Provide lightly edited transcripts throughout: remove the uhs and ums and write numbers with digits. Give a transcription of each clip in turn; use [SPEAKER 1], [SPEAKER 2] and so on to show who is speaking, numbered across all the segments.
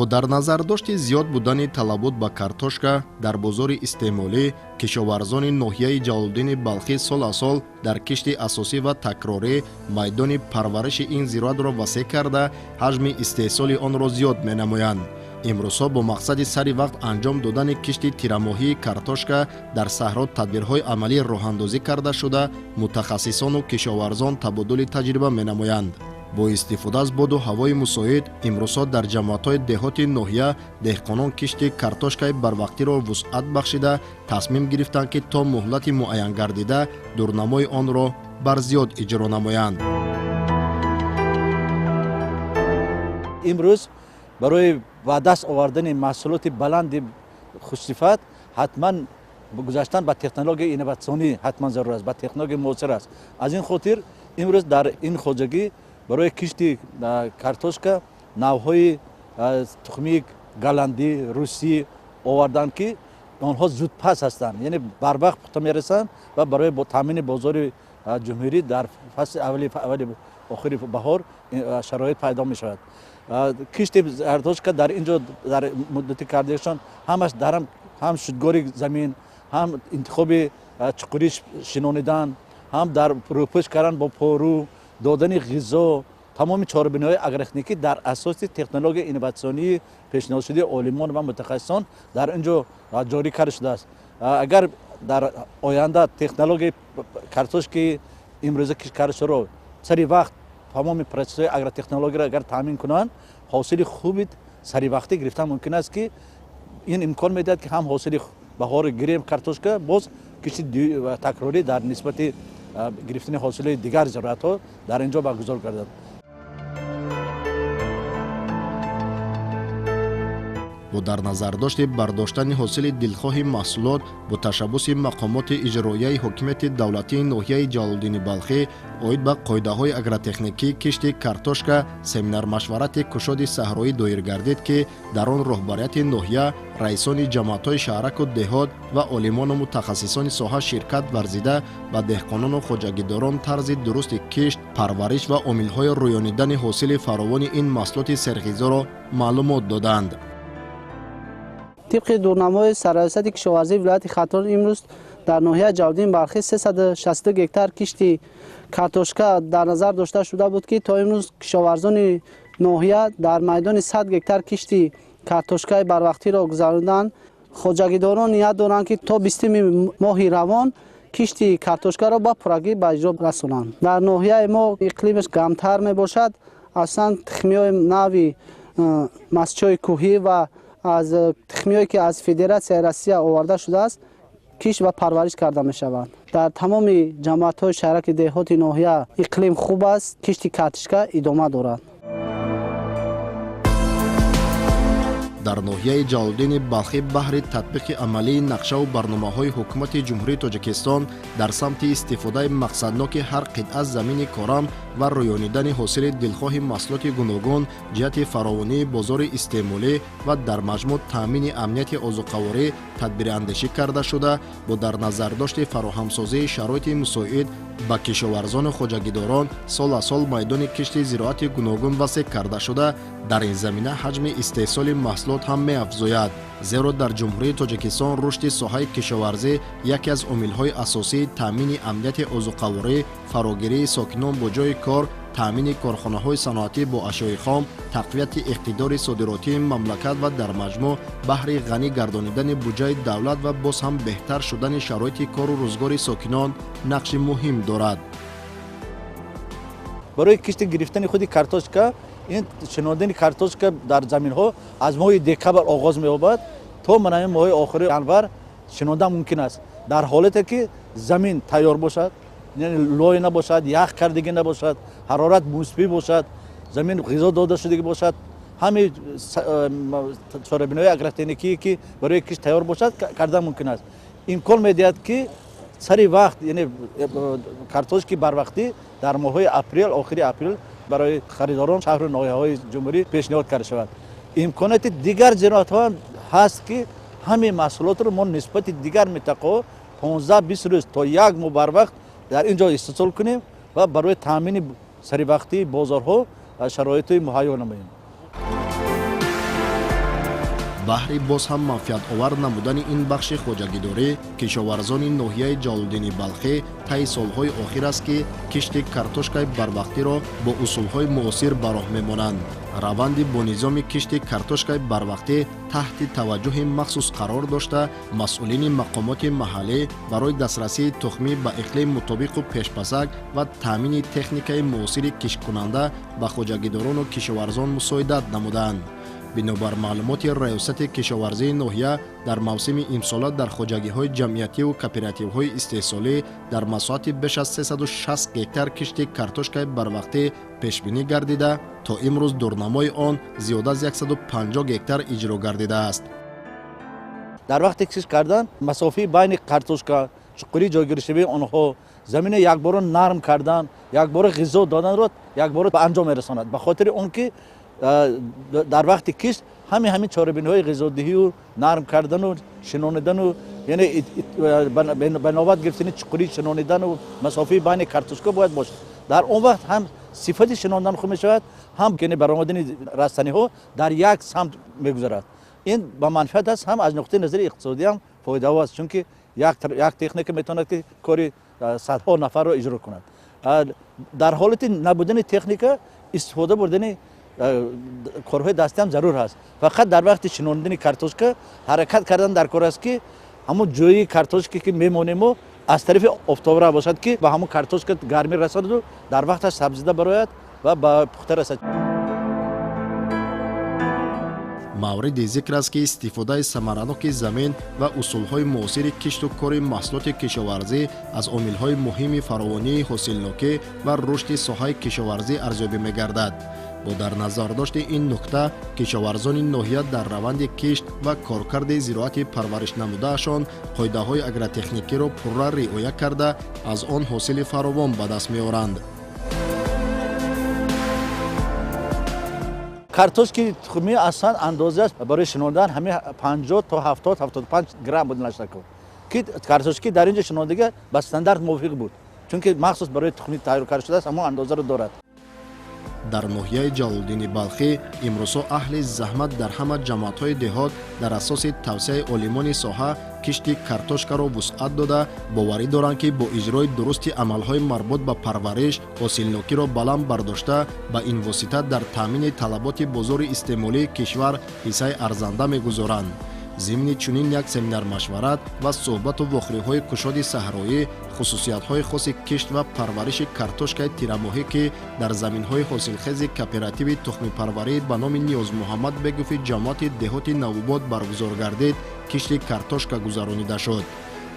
[SPEAKER 1] бо дар назардошти зиёд будани талабот ба картошка дар бозори истеъмолӣ, кишоварзони ноҳияи Ҷалолиддини Балхӣ соласол дар кишти асосӣ ва такрорӣ майдони парвариши ин зироатро васеъ карда, ҳаҷми истеҳсоли онро зиёд менамоянд. имрӯзҳо бо мақсади сари вақт анҷом додани кишти тирамоҳии картошка дар саҳро тадбирҳои амалӣ роҳандозӣ карда шуда, мутахассисону кишоварзон табодули таҷриба менамоянд. бо истифода аз боду ҳавои мусоид, имрӯзҳо дар ҷамоатҳои деҳоти ноҳия деҳқонон кишти картошкаи барвақтиро вусъат бахшида, тасмим гирифтанд ки то муҳлати муайян гардида дурнамои онро барзиёд иҷро намоянд.
[SPEAKER 2] имрӯз барои ба даст овардани маҳсулоти баланди хушсифат ҳатман гузаштан ба технологияи инноватсионӣ ҳатман зарур аст, ба технологияи муосир аст. аз ин хотир имрӯз дар ин хоҷагӣ барои кишти картошка навъҳои тухмии голландӣ, русӣ оварданд, ки онҳо зудпас ҳастанд, яъне барвақт пухта мерасанд ва барои таъмини бозори ҷумҳурӣ дар фасли аввали охири баҳор шароит пайдо мешавад. кишти картошка дар инҷо дар муддати кардашон ҳамаш дар ҳам шудгори замин, ҳам интихоби чуқурӣ шинонидан, ҳам дар рӯпӯш кардан бо пору, додани ғизо, тамоми чорабиноҳои агротехникӣ дар асоси технологияи инноватсионии пешниҳодшудаи олимон ва мутахассисон дар инҷо ҷорӣ карда шудааст. агар дар оянда технологияи картошкаи имрӯза кишкардашро сари вақт тамоми процессҳои агротехнологияро агар таъмин кунанд, ҳосили хуби саривақтӣ гирифтан мумкин аст, ки ин имкон медиҳад ки ҳам ҳосили баҳори гирем картошка, боз кишти такрорӣ дар нисбати гирифтани ҳосилҳои дигар зироатҳо дар инҷо баргузор гардад.
[SPEAKER 1] бо дар назардошти бардоштани ҳосили дилхоҳи маҳсулот бо ташаббуси мақомоти иҷроияи ҳокимияти давлатии ноҳияи Ҷалолиддини Балхӣ оид ба қоидаҳои агротехникӣ кишти картошка семинар-машварати кушоди саҳроӣ доир гардид, ки дар он роҳбарияти ноҳия, раисони ҷамоатҳои шаҳраку деҳот ва олимону мутахассисони соҳа ширкат варзида ба деҳқонону хоҷагидорон тарзи дурусти кишт, парвариш ва омилҳои рӯёнидани ҳосили фаровони ин маҳсулоти серғизоро маълумот доданд.
[SPEAKER 3] طبق دورنمای سرریاست کشاورزی ولایت خرطوم امروز در ناحیه جلالدین بلخی 362 گکتار کشتی کارتوشکا در نظر داشته شده بود که تا امروز کشاورزان ناحیه در میدان 100 گکتار کشتی کارتوشکای بروقتی را گذراندند. خواجگیداران نیت دارند که تا 20 ماه روان کشتی کارتوشکا را با پرگی به اجرا رسانند. در ناحیه ما اقلیمش گرمتر می باشد. اصلا تخمیای نوی مسچای کوهی و از تخمیایی که از فدراسیون روسیه آورده شده است کشت و پرورش کرده می شود. در تمام جماعت‌های شهرک دهات ناحیه اقلیم خوب است، کشت کارتوشکا ادامه دارد.
[SPEAKER 1] дар ноҳияи Ҷалолиддини Балхӣ баҳри татбиқи амалии нақшаву барномаҳои ҳукумати ҷумҳурии Тоҷикистон дар самти истифодаи мақсадноки ҳар қитъа замини корам ва рӯёнидани ҳосили дилхоҳи маҳсулоти гуногун ҷиҳати фаровонии бозори истеъмолӣ ва дар маҷмӯъ таъмини амнияти озуқаворӣ тадбирандешӣ карда шуда, бо дар назардошти фароҳамсозии шароити мусоид ба кишоварзону хоҷагидорон сол майдони кишти зироати гуногун васеъ карда шуда, дар ин замина ҳаҷми истеҳсоли маҳсулот ҳам меафзояд. зеро дар ҷумҳурии Тоҷикистон рушди соҳаи кишоварзӣ яке аз омилҳои асосии таъмини амнияти озуқаворӣ, фарогирии сокинон бо ҷои кор, таъмини корхонаҳои саноатӣ бо ашёи хом, тақвияти иқтидори содиротии мамлакат ва дар маҷмӯъ баҳри ғанӣ гардонидани буҷаи давлат ва боз ҳам беҳтар шудани шароити кору рӯзгори сокинон нақши муҳим дорад.
[SPEAKER 2] барои кишти гирифтани худи картошка, ин шинодани картошка дар заминҳо аз моҳи декабр оғоз меёбад то манами моҳи охири январ шинодан мумкин аст, дар ҳолате ки замин тайёр бошад, яъне лой набошад, ях кардагӣ набошад, ҳарорат мусбӣ бошад, замин ғизо дода шудагӣ бошад, ҳами чорабиноҳои агротехникие ки барои кишт тайёр бошад кардан мумкин аст. имкон медиҳад ки сари вақт, яъне картошки барвақтӣ дар моҳҳои апрел, охири апрел барои харидорон шаҳру ноҳияҳои ҷумҳурӣ пешниҳод карда шавад. имконоти дигар зироатҳо ҳаст, ки ҳамин маҳсулотро мо нисбати дигар минтақаҳо 15-20 рӯз то 1 моҳ барвақт дар ин ҷо истеҳсол кунем ва барои таъмини саривақтии бозорҳо шароитҳои муҳайё намоем.
[SPEAKER 1] баҳри боз ҳам манфиатовар намудани ин бахши хоҷагидорӣ кишоварзони ноҳияи Ҷалолиддини Балхӣ таи солҳои охир аст ки кишти картошкаи барвақтиро бо усулҳои муосир ба роҳ мемонанд. раванди бо низоми кишти картошкаи барвақтӣ таҳти таваҷҷӯҳи махсус қарор дошта, масъулини мақомоти маҳаллӣ барои дастрасии тухмӣ ба иқлим мутобиқу пешпасак ва таъмини техникаи муосири кишткунанда ба хоҷагидорону кишоварзон мусоидат намуданд. бинобар маълумоти раёсати кишоварзии ноҳия, дар мавсими имсола дар хоҷагиҳои ҷамъиятиву кооперативҳои истеҳсолӣ дар масоҳати беш аз 360 гектар кишти картошкаи барвақтӣ пешбинӣ гардида, то имрӯз дурнамои он зиёда аз 150 гектар иҷро гардидааст.
[SPEAKER 2] дар вақте кишт кардан масофаи байни картошка, чуқурии ҷойгиришавии онҳо, замина якбора нарм кардан, якбора ғизо доданро якбора ба анҷом мерасонад. ба хотири он ки дар вақти кишт ҳамин чорабиниҳои ғизодиҳию нарм кардану шинонидану яъне ба навбат гирифтани чуқурии шинонидану масофаи байни картошка бояд бошад. дар он вақт ҳам сифати шинонидан хуб мешавад, ҳам баромадани растаниҳо дар як самт мегузарад. ин ба манфиат аст, ҳам аз нуқтаи назари иқтисодӣ ҳам фоидао аст, чунки як техника метавонад ки кори садҳо нафарро иҷро кунад. дар ҳолати набудани техника истифода бурдани корҳои дастӣ ҳам зарур ҳаст. фақат дар вақти шинонидани картошка ҳаракат кардан дар кор аст ки ҳамун ҷои картошка ки мемонемо аз тарафи офтобра бошад ки ба ҳамун картошка гармӣ расаду дар вақташ сабзида барояд ва ба пухта расад.
[SPEAKER 1] мавриди зикр аст ки истифодаи самараноки замин ва усулҳои муосири кишту кори маҳсулоти кишоварзӣ аз омилҳои муҳими фаровонии ҳосилнокӣ ва рушди соҳаи кишоварзӣ арзёбӣ мегардад. бо дар назар дошти ин нукта, кишоварзони ноҳия дар раванди кишт ва коркарди зироати парваришнамудаашон қоидаҳои агротехникиро пурра риоя карда, аз он ҳосили фаровон ба даст меоранд.
[SPEAKER 2] картошки тухмӣ аслан андозаш барои шинонидан ҳамин 50 то 70-75 грамм буд наштако ки картошки дар инҷо шинонидага ба стандарт мувофиқ буд, чунки махсус барои тухмӣ тайёр карда шудааст, ҳамон андозаро дорад.
[SPEAKER 1] дар ноҳияи Ҷалолиддини Балхӣ имрӯзҳо аҳли заҳмат дар ҳама ҷамоатҳои деҳот дар асоси тавсеяи олимони соҳа кишти картошкаро вусъат дода, боварӣ доранд ки бо иҷрои дурусти амалҳои марбут ба парвариш, ҳосилнокиро баланд бардошта, ба ин восита дар таъмини талаботи бозори истеъмолии кишвар ҳиссаи арзанда мегузоранд. зимни чунин як семинар-машварат ва суҳбату вохӯриҳои кушоди саҳроӣ, хусусиятҳои хоси кишт ва парвариши картошкаи тирамоҳӣ ки дар заминҳои ҳосилхези кооперативи тухмипарварӣ ба номи Ниёз Муҳаммад Бегуфи ҷамоати деҳоти Навобод баргузор гардид, кишти картошка гузаронида шуд.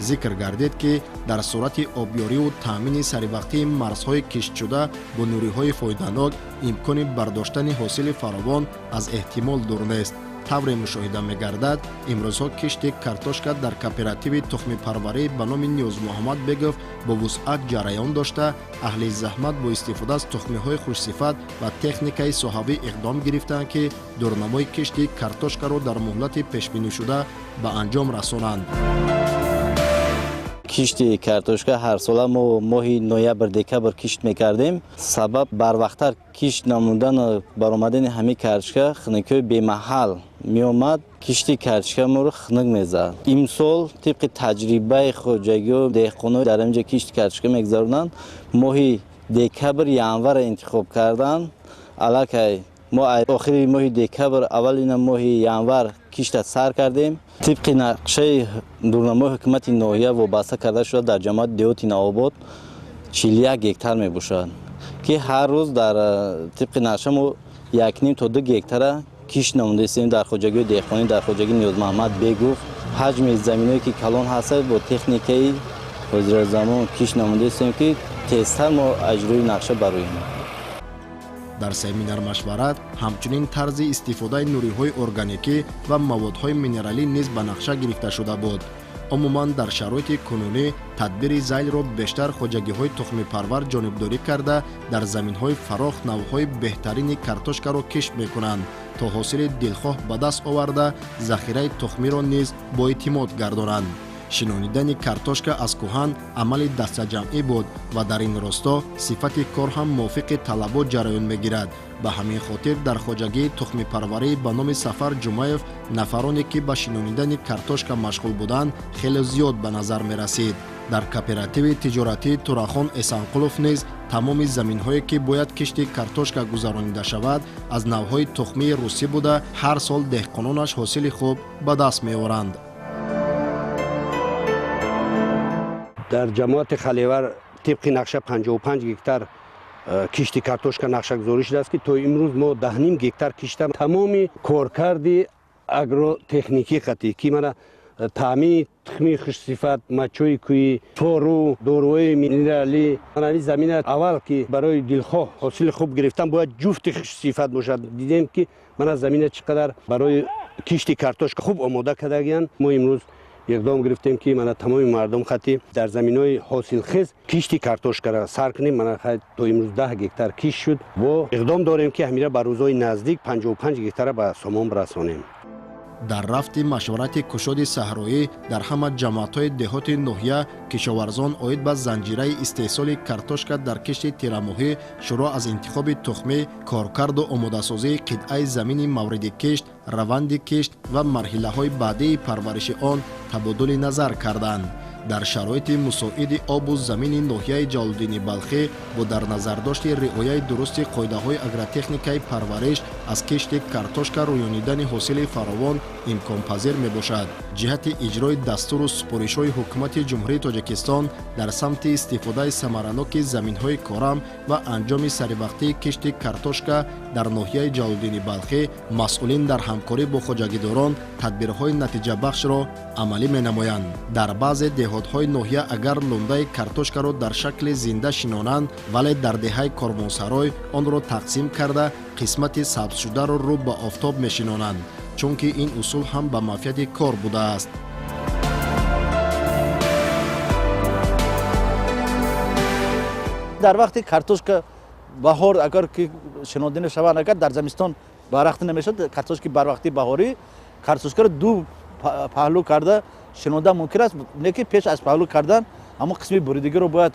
[SPEAKER 1] зикр гардид ки дар сурати обёриву таъмини саривақтии марзҳои киштшуда бо нуриҳои фоиданок имкони бардоштани ҳосили фаровон аз эҳтимол дур нест. тавре мушоҳида мегардад, имрӯзҳо кишти картошка дар кооперативи тухмипарварӣ ба номи Ниёз Муҳаммад Бегов бо вусъат ҷараён дошта, аҳли заҳмат бо истифода аз тухмиҳои хушсифат ва техникаи соҳавӣ иқдом гирифтанд ки дурнамои кишти картошкаро дар муҳлати пешбинишуда ба анҷом расонанд.
[SPEAKER 4] кишти картошка ҳар сола мо моҳи ноябр декабр кишт мекардем. Сабаб барвақттар кишт намудан баромадани ҳамин картошка хунукҳои бемаҳал меомад, кишти картошка моро хунук мезад. Имсол тибқи таҷрибаи хоҷагиҳо деҳқонои дар инҷа кишти картошка мегузаронанд. моҳи декабр январ интихоб кардан, аллакай мо охири моҳи декабр аввали моҳи январ кишта сар кардем. тибқи нақшаи дурнамои ҳукумати ноҳия вобаста карда шуда дар ҷамоати деҳоти Навобод 41 гектар мебошад ки ҳар рӯз дар тибқи нақша мо 1.5 то 2 гектара кишт намуда истем дар хоҷагии деҳқонӣ, дар хоҷагии Ниёз Муҳаммад Бегов. ҳаҷми заминое ки калон ҳаст бо техникаи ҳозиразамон кишт намуда истем ки тезтар мо аҷрои нақша бароем.
[SPEAKER 1] дар семинар-машварат ҳамчунин тарзи истифодаи нуриҳои органикӣ ва маводҳои минералӣ низ ба нақша гирифта шуда буд. умуман дар шароити кунунӣ тадбири зайлро бештар хоҷагиҳои тухмипарвар ҷонибдорӣ карда дар заминҳои фарох навъҳои беҳтарини картошкаро кишт мекунанд, то ҳосили дилхоҳ ба даст оварда захираи тухмиро низ боэътимод гардонанд. шинонидани картошка аз кӯҳан амали дастаҷамъӣ буд ва дар ин росто сифати кор ҳам мувофиқи талабот ҷараён мегирад. ба ҳамин хотир дар хоҷагии тухмипарварӣ ба номи Сафар Ҷумаев нафароне ки ба шинонидани картошка машғул буданд хеле зиёд ба назар мерасид. дар кооперативи тиҷоратии Турахон Эсанқулов низ тамоми заминҳое ки бояд кишти картошка гузаронида шавад аз навъҳои тухмии русӣ буда ҳар сол деҳқононаш ҳосили хуб ба даст меоранд.
[SPEAKER 5] дар ҷамоати Халивар тибқи нақша 55 гектар кишти картошка нақшагузорӣ шудааст ки то имрӯз мо 10.5 гектар кишта тамоми коркарди агротехникӣ қатӣ ки мана таъмини тухми хушсифат, мачои кӯӣ, тору, доруҳои минералӣ, манавӣ замина аввал ки барои дилхоҳ ҳосили хуб гирифтан бояд ҷуфти хушсифат бошад. Дидем ки мана замина чӣ қадар барои кишти картошка хуб омода кардагиянд. Мо имрӯз иқдом гирифтем ки мана тамоми мардум хати дар заминҳои ҳосилхез кишти картошкара сар кунем. Мана то имрӯз 10 гектар киш шуд. Бо иқдом дорем ки ҳамира ба рӯзҳои наздик 55 гектара ба сомон расонем.
[SPEAKER 1] дар рафти машварати кушоди саҳроӣ дар ҳама ҷамоатҳои деҳоти ноҳия кишоварзон оид ба занҷираи истеҳсоли картошка дар кишти тирамоҳӣ шуруъ аз интихоби тухмӣ, коркарду омодасозии қитъаи замини мавриди кишт, раванди кишт ва марҳилаҳои баъдии парвариши он табодули назар карданд. дар шароити мусоиди обу замини ноҳияи Ҷалолиддини Балхӣ бо дар назардошти риояи дурусти қоидаҳои агротехникаи парвариш аз кишти картошка рӯёнидани ҳосили фаровон имконпазир мебошад. ҷиҳати иҷрои дастуру супоришҳои ҳукумати ҷумҳурии Тоҷикистон дар самти истифодаи самараноки заминҳои корам ва анҷоми саривақтии кишти картошка дар ноҳияи Ҷалолиддини Балхӣ масъулин дар ҳамкорӣ бо хоҷагидорон тадбирҳои натиҷабахшро амалӣ менамоянд. дар баъзе деҳотҳои ноҳия агар лундаи картошкаро дар шакли зинда шинонанд, вале дар деҳаи Кормонсарой онро тақсим карда қисмати сабзшударо рӯ ба офтоб мешинонанд, чунки ин усул ҳам ба манфиати кор будааст.
[SPEAKER 2] дар вақти картошка баҳор агар ки шинода мешаванд, агар дар зимистон барвақти намешад, картошки барвақти баҳорӣ картошкаро ду паҳлӯ карда шинода мумкин аст, лекин пеш аз паҳлӯ кардан ҳамон қисми буридагиро бояд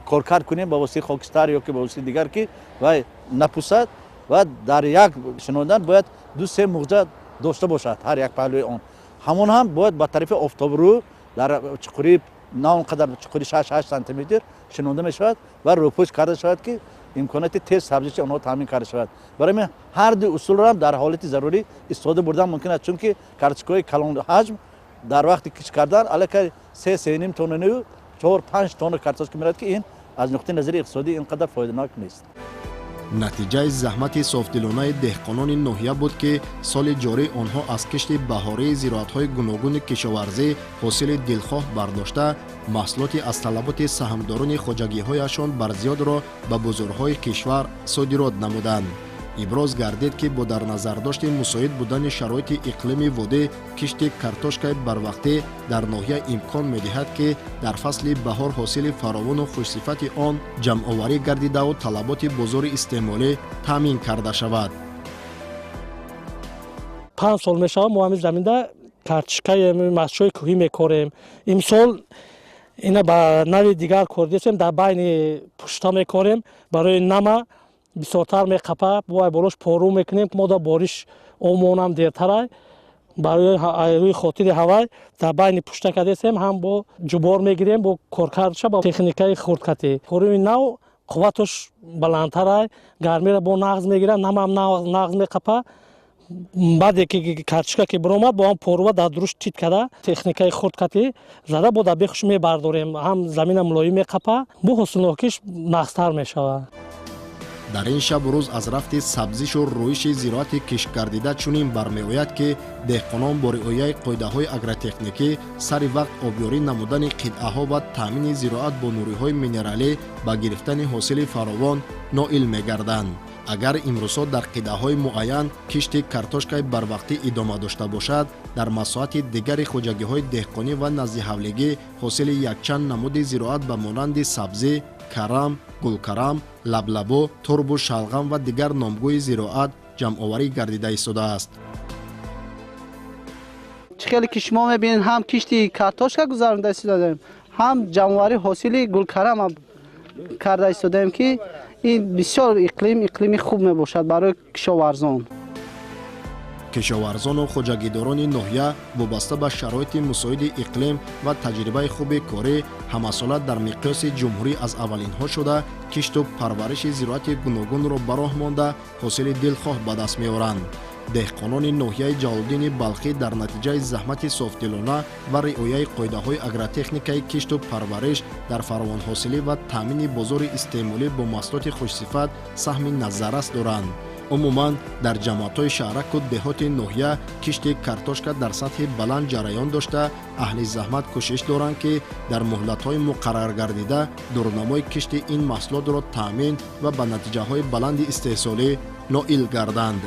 [SPEAKER 2] коркар кунем ба воситаи хокистар ё ки ба воситаи дигар ки вай напусад ва дар як шинодан бояд 2-3 муғҷа дошта бошад ҳар як паҳлӯи он. ҳамон ҳам бояд ба тарафи офтобрӯ дар чуқури на он қадар чуқури 6-8 сантиметр шинода мешавад ва рӯпӯш карда шавад ки имконоти тез сабзиши онҳо таъмин карда шавад. барои ин ҳар ду усулро ҳам дар ҳолати зарурӣ истифода бурдан мумкин аст, чунки картошкаҳои калон ҳаҷм дар вақти киш кардан аллакай 3-3.5 тонна 4-5 тонна картошка меравад ки ин аз нуқтаи назари иқтисодӣ инқадар фоиданок нест.
[SPEAKER 1] натиҷаи заҳмати софдилонаи деҳқонони ноҳия буд ки соли ҷорӣ онҳо аз кишти баҳории зироатҳои гуногуни кишоварзӣ ҳосили дилхоҳ бардошта маҳсулоти аз талаботи саҳмдорони хоҷагиҳояшон барзиёдро ба бозорҳои кишвар содирот намуданд. иброз гардид ки бо дар назардошти мусоид будани шароити иқлими водӣ кишти картошкаи барвақтӣ дар ноҳия имкон медиҳад ки дар фасли баҳор ҳосили фаровону хушсифати он ҷамъоварӣ гардидаву талаботи бозори истеъмолӣ таъмин карда шавад.
[SPEAKER 6] 5 сол мешавад мо ҳамин заминда картошкаи машҳои кӯҳӣ мекорем. имсол ина ба нави дигар кор дестем, дар байни пушта мекорем барои нама бисёртар меқапа, бо болош пору мекунем ки мо да бориш омонам дертарай барои рӯи хотири ҳавай дар байни пушта кардесем ҳам бо ҷубор мегирем бо коркарша ба техникаи хурдкатӣ. поруи нав қувваташ баландтарай, гармиро бо нағз мегирад, намам нағз меқапа. баъде ки картошка ки биромад бо ҳам порува дар дуруш тит карда техникаи хурдкатӣ зада бо дар бехуш мебардорем, ҳам замина мулоим меқапа, бо ҳосилнокиш нағзтар мешавад.
[SPEAKER 1] дар ин шаб рӯз аз рафти сабзишу рӯиши зироати кишкгардида чунин бармеояд ки деҳқонон бо риояи қоидаҳои агротехникӣ сари вақт обёрӣ намудани қитъаҳо ва таъмини зироат бо нуриҳои минералӣ ба гирифтани ҳосили фаровон ноил мегарданд. агар имрӯзҳо дар қитъаҳои муайян кишти картошкаи барвақтӣ идома дошта бошад, дар масоати дигари хоҷагиҳои деҳқонӣ ва наздиҳавлигӣ ҳосили якчанд намуди зироат ба монанди сабзӣ, карам, гулкарам, лаблабо, турбу шалғам ва дигар номгӯи зироат ҷамъоварӣ гардида истодааст.
[SPEAKER 3] خیلی که شما میبینید هم کشتی کارتوشکا گذارنده ایستادیم، هم جمعواری حاصل گلکرم هم کرده ایستادیم که این بسیار اقلیم خوب میباشد برای کشاورزان.
[SPEAKER 1] کشاورزان و خوجگیداران ناحیه وابسته به شرایط مساعد اقلیم و تجربه خوب کاری همساله در مقیاس جمهوری از اولین ها شده کشت و پرورش زراعت گوناگون را به راه مانده حاصل دلخواه به دست می‌آورند. دهقانان ناحیه جلالدین بلخی در نتیجه زحمت صافدلانه و رعایت قاعده‌های اگرتکنیکی کشت و پرورش در فراوان حاصلی و تامین بازار استعمالی با محصولات خوشصفت سهم نظررس دارند. عموماً در جماعت‌های شهرک و دهات ناحیه کشت کارتوشکا در سطح بلند جریان داشته اهل زحمت کوشش دارند که در مهلت‌های مقرر گردیده دورنمای کشت این محصولات را تامین و به نتیجه‌های بلند استحصالی نائل گردند.